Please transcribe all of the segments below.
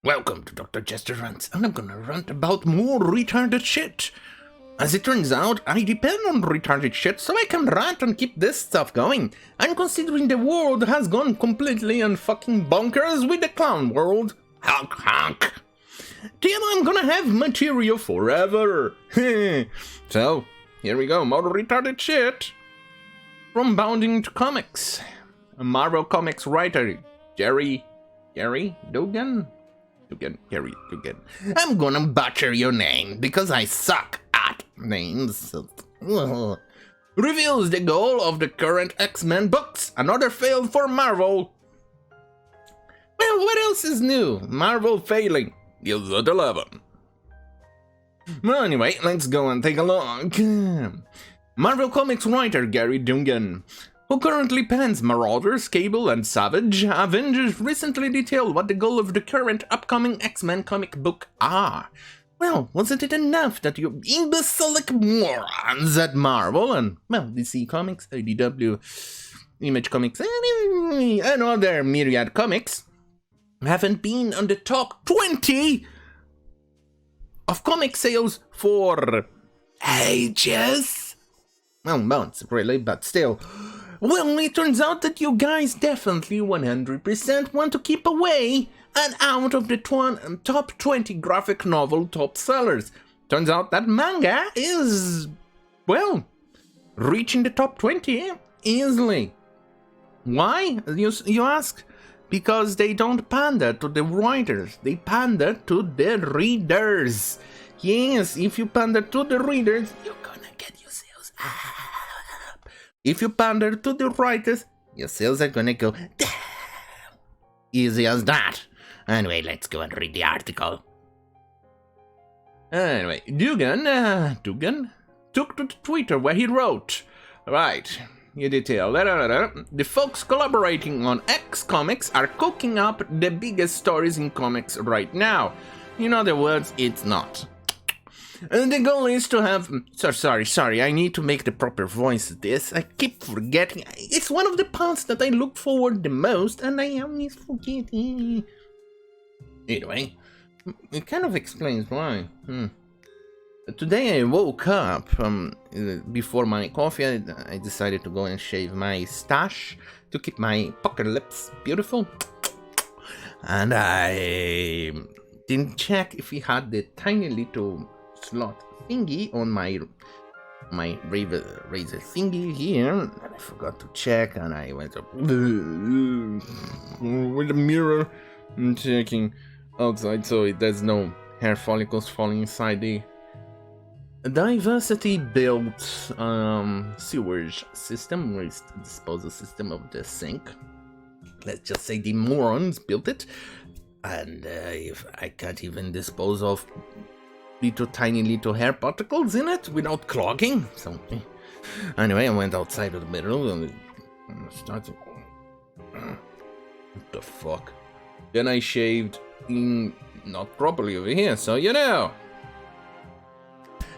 Welcome to Dr. Jester Rants, and I'm gonna rant about more retarded shit. As it turns out, I depend on retarded shit so I can rant and keep this stuff going. And considering the world has gone completely and fucking bonkers with the clown world, honk honk, then I'm gonna have material forever. So, here we go, more retarded shit. From Bounding to Comics, a Marvel Comics writer, Gerry Duggan? Gerry Duggan. I'm gonna butcher your name because I suck at names. Reveals the goal of the current X-Men books. Another fail for Marvel. Well, what else is new? Marvel failing. Gives it 11. Well, anyway, let's go and take a look. Marvel Comics writer Gerry Duggan, who currently pens Marauders, Cable, and Savage Avengers, recently detailed what the goal of the current upcoming X-Men comic book are. Well, wasn't it enough that you imbecilic morons at Marvel and, well, DC Comics, IDW, Image Comics, and other myriad comics haven't been on the top 20 of comic sales for ages? Well, months, really, but still. Well, it turns out that you guys definitely 100% want to keep away and out of the top 20 graphic novel top sellers. Turns out that manga is, well, reaching the top 20 easily. Why, you ask? Because they don't pander to the writers, they pander to the readers. Yes, if you pander to the readers, you're gonna get your sales up. If you pander to the writers, your sales are gonna go down. Easy as that. Anyway, let's go and read the article. Anyway, Duggan took to Twitter where he wrote, right, you detail, the folks collaborating on X Comics are cooking up the biggest stories in comics right now. In other words, it's not. And the goal is to have... Sorry, I need to make the proper voice of this. I keep forgetting. It's one of the parts that I look forward the most, and I always forget. Anyway, it kind of explains why. Today I woke up, before my coffee, I decided to go and shave my stash to keep my pucker lips beautiful. And I didn't check if he had the tiny little slot thingy on my razor thingy here, and I forgot to check, and I went up with the mirror and checking outside so there's no hair follicles falling inside the diversity built sewage system, waste disposal system of the sink. Let's just say the morons built it, and if I can't even dispose of tiny little hair particles in it without clogging. So anyway, I went outside of the middle and started. What the fuck? Then I shaved not properly over here, so you know.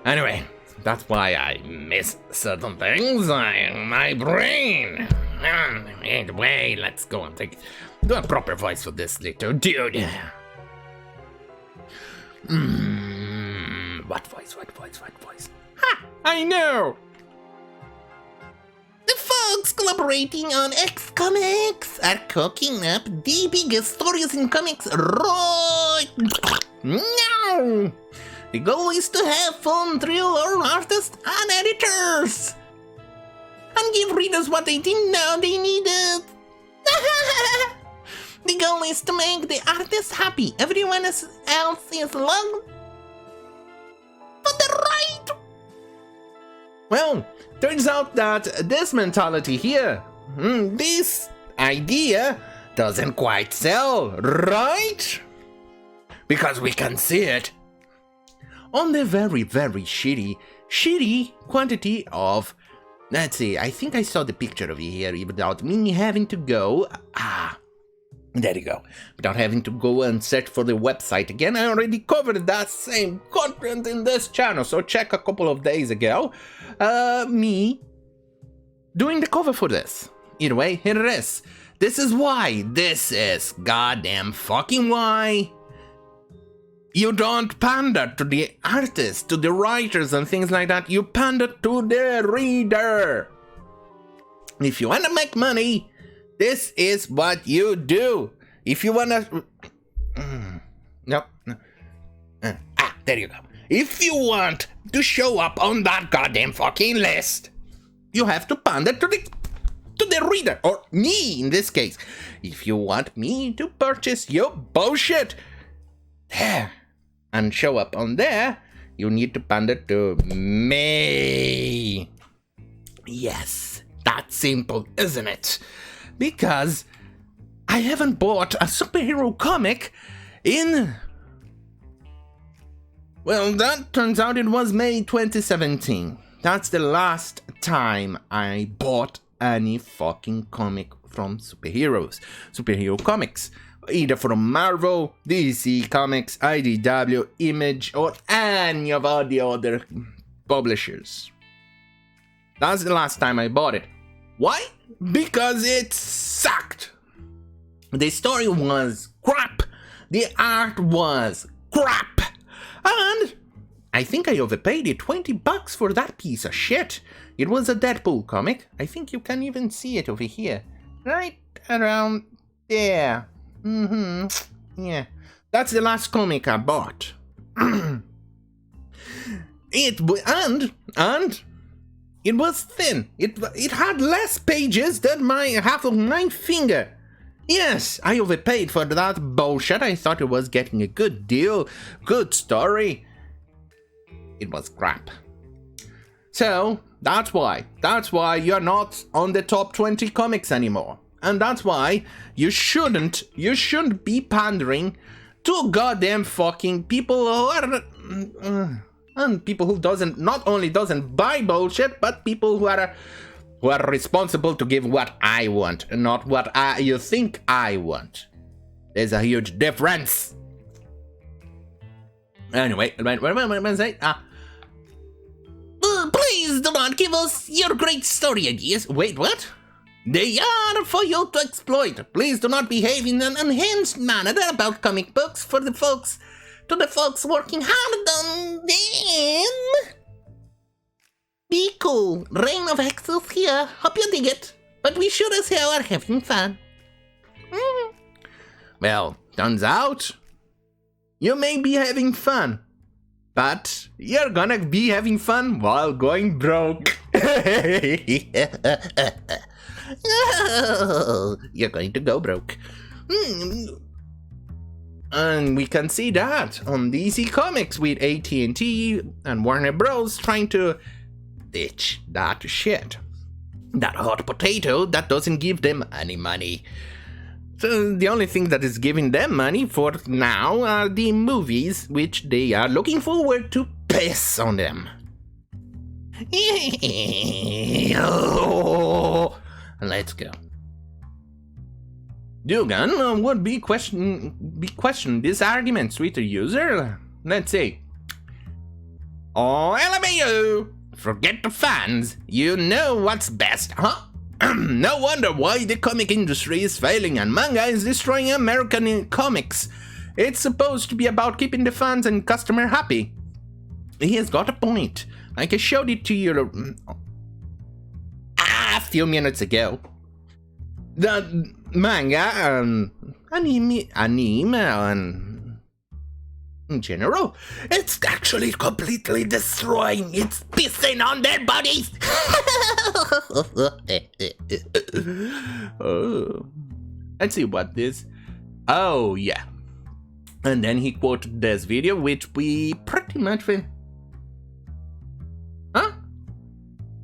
Anyway, that's why I miss certain things. My brain. Anyway, let's go and do a proper voice for this little dude. What voice? Ha! I know! The folks collaborating on X Comics are cooking up the biggest stories in comics right now! The goal is to have fun, thrill our artists and editors! And give readers what they didn't know they needed! The goal is to make the artists happy. Everyone else is long for the ride. Well, turns out that this mentality here, this idea doesn't quite sell, right? Because we can see it on the very, very shitty quantity of... Let's see, I think I saw the picture of you here without me having to go... There you go. Without having to go and search for the website again, I already covered that same content in this channel, so check a couple of days ago. Me doing the cover for this. Either way, here it is. This is why. This is goddamn fucking why You don't pander to the artists, to the writers and things like that. You pander to the reader. If you want to make money, this is what you do. If you want to... No. There you go. If you want to show up on that goddamn fucking list, you have to pander to the reader, or me in this case. If you want me to purchase your bullshit there and show up on there, you need to pander to me. Yes, that's simple, isn't it? Because I haven't bought a superhero comic in... Well, that turns out it was May 2017. That's the last time I bought any fucking comic from superhero comics. Either from Marvel, DC Comics, IDW, Image, or any of all the other publishers. That's the last time I bought it. Why? Because it sucked. The story was crap. The art was crap. And I think I overpaid it $20 for that piece of shit. It was a Deadpool comic. I think you can even see it over here. Right around there. Yeah. That's the last comic I bought. And it was thin. It had less pages than half of my finger. Yes, I overpaid for that bullshit. I thought it was getting a good deal, good story. It was crap. So, that's why you're not on the top 20 comics anymore. And that's why you shouldn't be pandering to goddamn fucking people who are, and people who not only doesn't buy bullshit, but people who are responsible to give what I want, and not what you think I want. There's a huge difference. Anyway, what am I saying? Please do not give us your great story ideas. Wait, what? They are for you to exploit. Please do not behave in an unhinged manner about comic books to the folks working hard on them. Be cool. Reign of Axels here. Hope you dig it. But we sure as hell are having fun. Well, turns out you may be having fun, but you're gonna be having fun while going broke. You're going to go broke. And we can see that on DC Comics with AT&T and Warner Bros. Trying to ditch that shit. That hot potato that doesn't give them any money. So the only thing that is giving them money for now are the movies, which they are looking forward to piss on them. Let's go. Duggan would be question this argument, Twitter user. Let's see. Oh, LMAO! Forget the fans. You know what's best, huh? No wonder why the comic industry is failing and manga is destroying American comics. It's supposed to be about keeping the fans and customer happy. He has got a point. Like I showed it to you a few minutes ago. The manga and anime and in general, it's actually completely destroying. It's pissing on their bodies. Oh. Let's see what this. Oh yeah. And then he quoted this video, which we pretty much. Huh?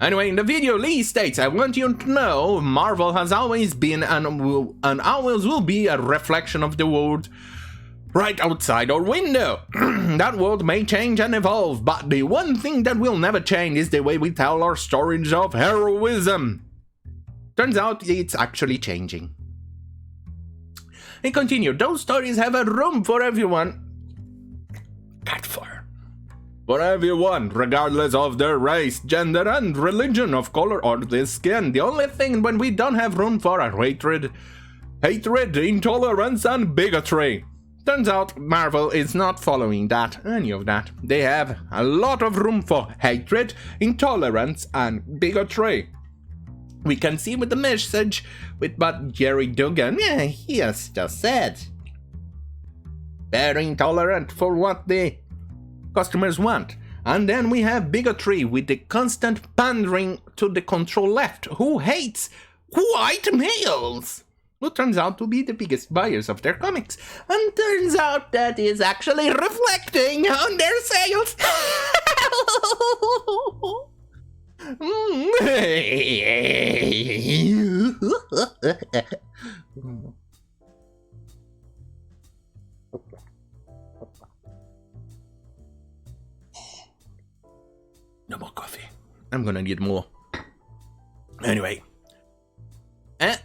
Anyway, in the video, Lee states, I want you to know Marvel has always been and always will be a reflection of the world right outside our window. That world may change and evolve, but the one thing that will never change is the way we tell our stories of heroism. Turns out it's actually changing. He continued, those stories have a room for everyone. That far. For everyone, regardless of their race, gender, and religion, of color, or their skin. The only thing when we don't have room for are hatred, intolerance, and bigotry. Turns out Marvel is not following any of that. They have a lot of room for hatred, intolerance, and bigotry. We can see with the message with what Gerry Duggan, he has just said. Very intolerant for what the customers want. And then we have bigotry with the constant pandering to the control left, who hates white males, who turns out to be the biggest buyers of their comics. And turns out that is actually reflecting on their sales. No more coffee. I'm gonna need more. Anyway.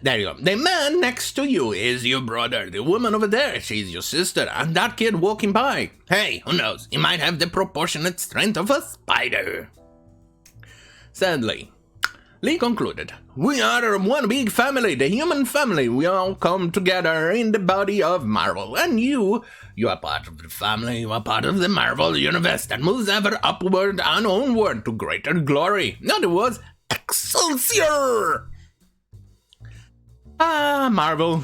There you go. The man next to you is your brother. The woman over there, she's your sister. And that kid walking by. Hey, who knows? He might have the proportionate strength of a spider. Sadly, Lee concluded, we are one big family, the human family. We all come together in the body of Marvel. And you are part of the family. You are part of the Marvel universe that moves ever upward and onward to greater glory. In other words, Excelsior! Marvel.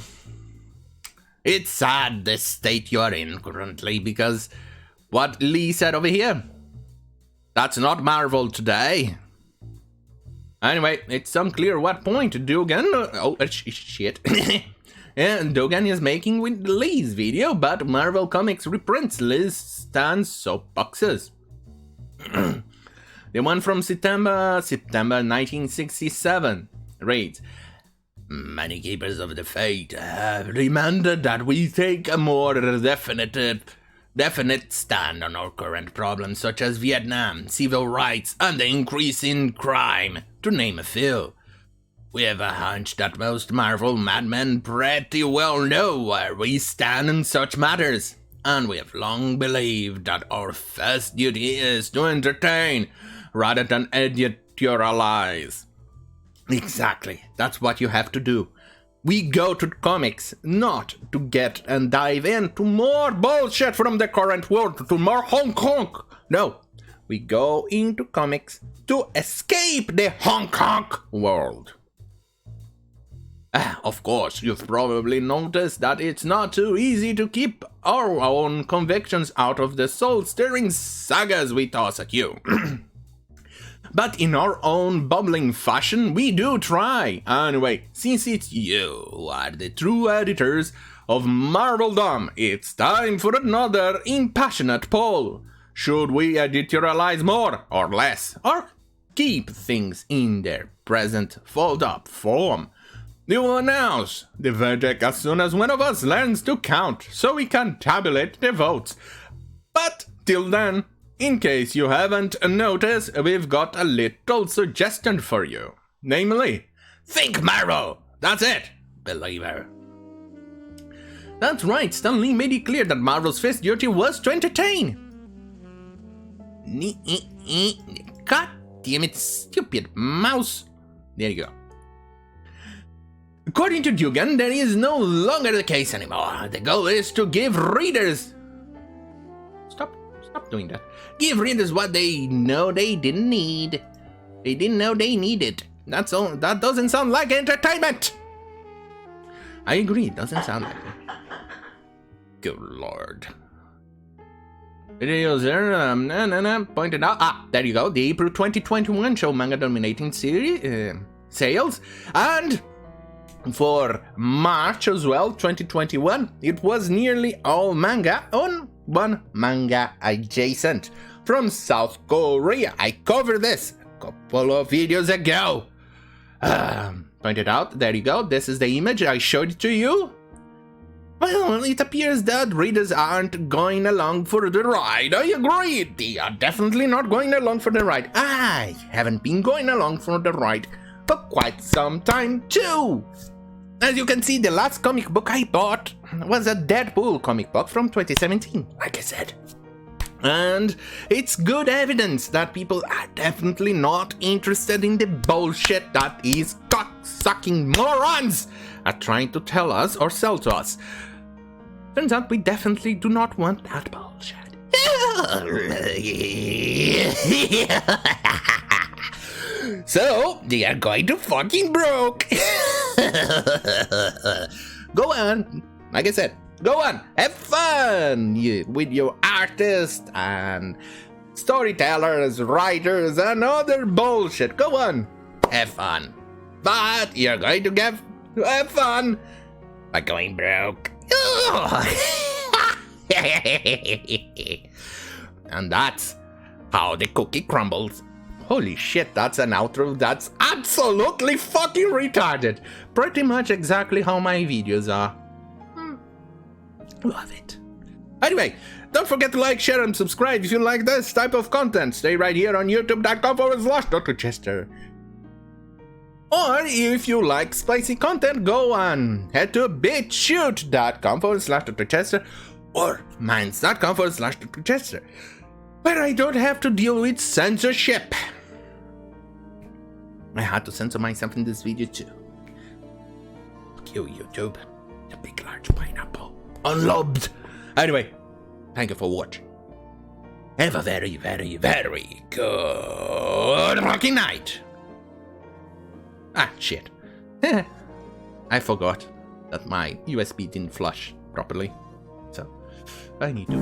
It's sad the state you are in currently, because what Lee said over here, that's not Marvel today. Anyway, it's unclear what point Duggan... shit. And Duggan is making with Lee's video, but Marvel Comics reprints Lee's Stan's soapboxes. The one from September 1967 reads, many keepers of the faith have demanded that we take a more definite stand on our current problems such as Vietnam, civil rights, and the increase in crime, to name a few. We have a hunch that most Marvel madmen pretty well know where we stand in such matters, and we have long believed that our first duty is to entertain rather than editorialize. Exactly, that's what you have to do. We go to comics not to get and dive into more bullshit from the current world, to more Honk Honk. No, we go into comics to escape the Honk Honk world. Of course, you've probably noticed that it's not too easy to keep our own convictions out of the soul-stirring sagas we toss at you. But in our own bubbling fashion, we do try. Anyway, since it's you who are the true editors of Marveldom, it's time for another impassionate poll. Should we editorialize more or less, or keep things in their present fold-up form? We will announce the verdict as soon as one of us learns to count, so we can tabulate the votes. But till then, in case you haven't noticed, we've got a little suggestion for you. Namely, think Marvel! That's it, believer. That's right, Stan Lee made it clear that Marvel's first duty was to entertain. God damn it, stupid mouse. There you go. According to Duggan, that is no longer the case anymore. The goal is to give readers... Stop doing that. Give readers what they know they didn't need. They didn't know they needed. That's all. That doesn't sound like entertainment. I agree, it doesn't sound like it. Good lord. Video user pointed out. There you go. The April 2021 show manga dominating series sales, and for March as well, 2021, it was nearly all manga on one manga adjacent from South Korea. I covered this a couple of videos ago. Pointed out, there you go, this is the image, I showed it to you. Well, it appears that readers aren't going along for the ride. I agree, they are definitely not going along for the ride. I haven't been going along for the ride for quite some time too. As you can see, the last comic book I bought was a Deadpool comic book from 2017, like I said. And it's good evidence that people are definitely not interested in the bullshit that these cock-sucking morons are trying to tell us or sell to us. Turns out we definitely do not want that bullshit. So, they are going to fucking broke. Go on. Like I said, go on. Have fun with your artists and storytellers, writers, and other bullshit. Go on. Have fun. But you're going to have fun by going broke. And that's how the cookie crumbles. Holy shit, that's an outro that's absolutely fucking retarded. Pretty much exactly how my videos are. Love it. Anyway, don't forget to like, share, and subscribe if you like this type of content. Stay right here on youtube.com/Dr. Or if you like spicy content, go on. Head to bitchute.com/Dr. or minds.com/Dr. where I don't have to deal with censorship. I had to censor myself in this video too. Fuck you, YouTube. The big large pineapple. Unloved. Anyway, thank you for watching. Have a very, very, very good fucking night. Ah, shit. I forgot that my USB didn't flush properly. So, I need to